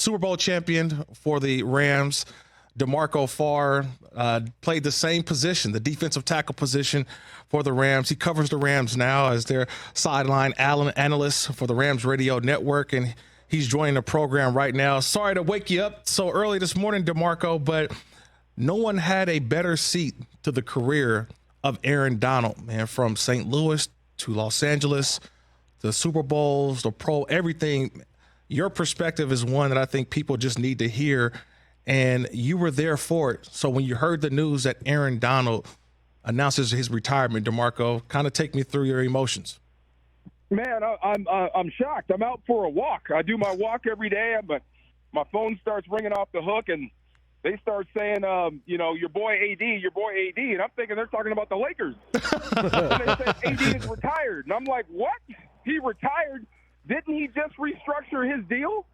Super Bowl champion for the Rams. D'Marco Farr played the same position, the defensive tackle position for the Rams. He covers the Rams now as their sideline analyst for the Rams radio network, and he's joining the program right now. Sorry to wake you up so early this morning, D'Marco, but no one had a better seat to the career of Aaron Donald, man, from St. Louis to Los Angeles, the Super Bowls, the pro, everything. Your perspective is one that I think people just need to hear, and you were there for it. So when you heard the news that Aaron Donald announces his retirement, D'Marco, kind of take me through your emotions. Man, I'm shocked. I'm out for a walk. I do my walk every day, but my phone starts ringing off the hook, and they start saying, your boy AD, and I'm thinking they're talking about the Lakers. And they say AD is retired, and I'm like, what? He retired? Didn't he just restructure his deal?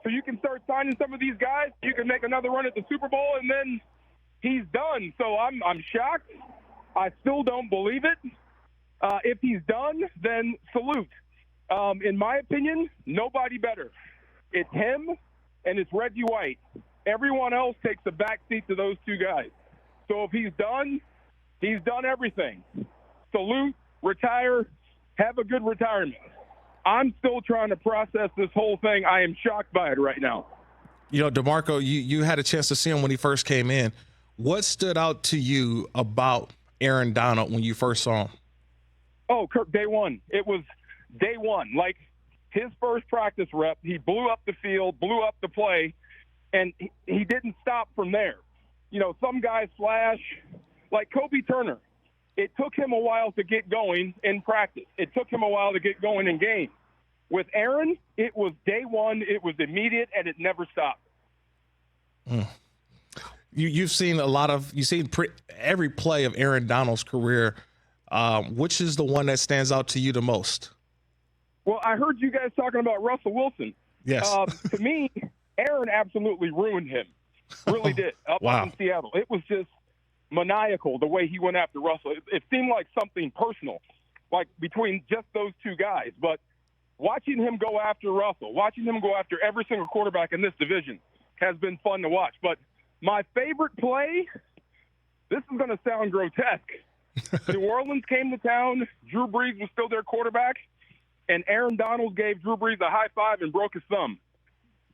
So you can start signing some of these guys, you can make another run at the Super Bowl, and then he's done. So I'm shocked. I still don't believe it. If he's done, then salute. In my opinion, nobody better. It's him and it's Reggie White. Everyone else takes a backseat to those two guys. So if he's done everything. Salute, retire, have a good retirement. I'm still trying to process this whole thing. I am shocked by it right now. You know, D'Marco, you had a chance to see him when he first came in. What stood out to you about Aaron Donald when you first saw him? Oh, Kirk, day one. It was day one. Like his first practice rep, he blew up the field, blew up the play, and he didn't stop from there. You know, some guys flash, like Kobe Turner. It took him a while to get going in practice. It took him a while to get going in game. With Aaron, it was day one, it was immediate, and it never stopped. You've seen every play of Aaron Donald's career. Which is the one that stands out to you the most? Well, I heard you guys talking about Russell Wilson. Yes. To me, Aaron absolutely ruined him. Really did. Up in Seattle. It was just maniacal the way he went after Russell. It seemed like something personal, like between just those two guys. But watching him go after Russell, watching him go after every single quarterback in this division has been fun to watch. But my favorite play, this is going to sound grotesque. New Orleans came to town. Drew Brees was still their quarterback, and Aaron Donald gave Drew Brees a high five and broke his thumb.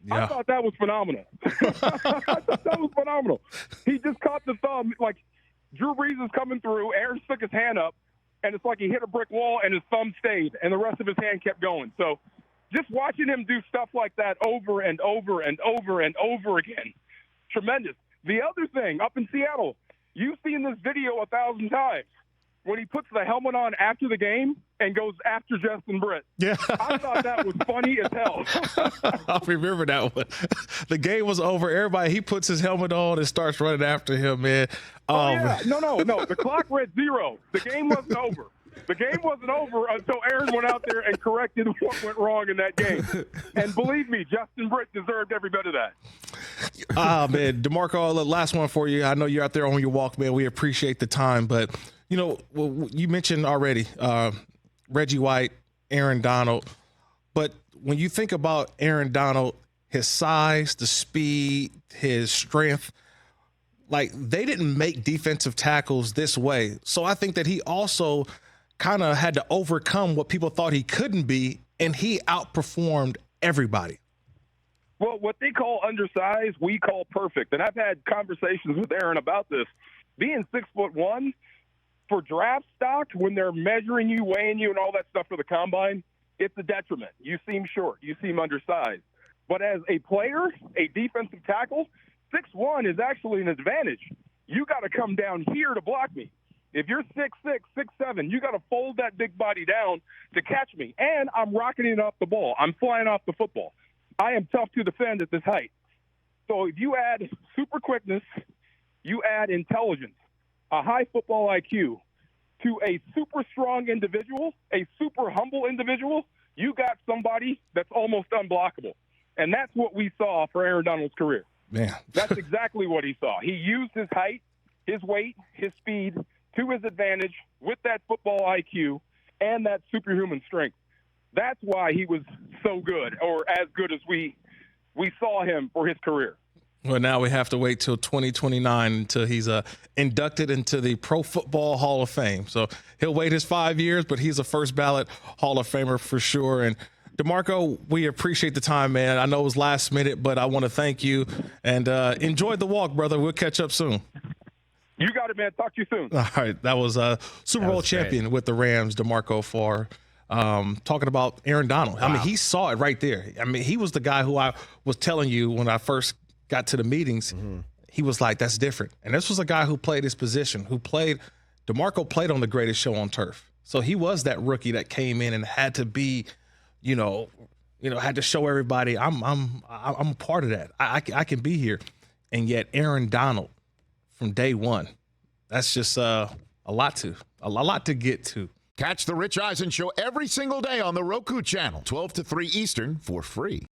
Yeah. I thought that was phenomenal. He just caught the thumb. Like, Drew Brees is coming through. Aaron stuck his hand up, and it's like he hit a brick wall, and his thumb stayed, and the rest of his hand kept going. So just watching him do stuff like that over and over and over and over again, tremendous. The other thing, up in Seattle, you've seen this video 1,000 times when he puts the helmet on after the game and goes after Justin Britt. Yeah. I thought that was funny as hell. I remember that one. The game was over. He puts his helmet on and starts running after him, man. Yeah. No. The clock read 0. The game wasn't over. The game wasn't over until Aaron went out there and corrected what went wrong in that game. And believe me, Justin Britt deserved every bit of that. Man, D'Marco, last one for you. I know you're out there on your walk, man. We appreciate the time. But, you mentioned already Reggie White, Aaron Donald. But when you think about Aaron Donald, his size, the speed, his strength, like they didn't make defensive tackles this way. So I think that he also kind of had to overcome what people thought he couldn't be, and he outperformed everybody. Well, what they call undersized, we call perfect. And I've had conversations with Aaron about this. Being 6'1", for draft stock, when they're measuring you, weighing you, and all that stuff for the combine, it's a detriment. You seem short. You seem undersized. But as a player, a defensive tackle, 6'1" is actually an advantage. You got to come down here to block me. If you're 6'6", 6'7", you got to fold that big body down to catch me. And I'm rocketing off the ball. I'm flying off the football. I am tough to defend at this height. So if you add super quickness, you add intelligence, a high football IQ, to a super strong individual, a super humble individual, you got somebody that's almost unblockable. And that's what we saw for Aaron Donald's career. Man. That's exactly what he saw. He used his height, his weight, his speed to his advantage with that football IQ and that superhuman strength. That's why he was so good, or as good as we we saw him for his career. Well, now we have to wait till 2029 until he's inducted into the Pro Football Hall of Fame. So he'll wait his 5 years, but he's a first ballot Hall of Famer for sure. And D'Marco, we appreciate the time, man. I know it was last minute, but I want to thank you and enjoy the walk, brother. We'll catch up soon. You got it, man. Talk to you soon. All right. That was Super Bowl champion with the Rams, D'Marco Farr, talking about Aaron Donald. Wow. I mean, he saw it right there. I mean, he was the guy who I was telling you when I first got to the meetings. Mm-hmm. He was like, that's different. And this was a guy who played his position, D'Marco played on the greatest show on turf. So he was that rookie that came in and had to be, had to show everybody I'm a part of that. I can be here. And yet Aaron Donald from day one, that's just a lot to get to. Catch the Rich Eisen Show every single day on the Roku channel, 12 to 3 Eastern, for free.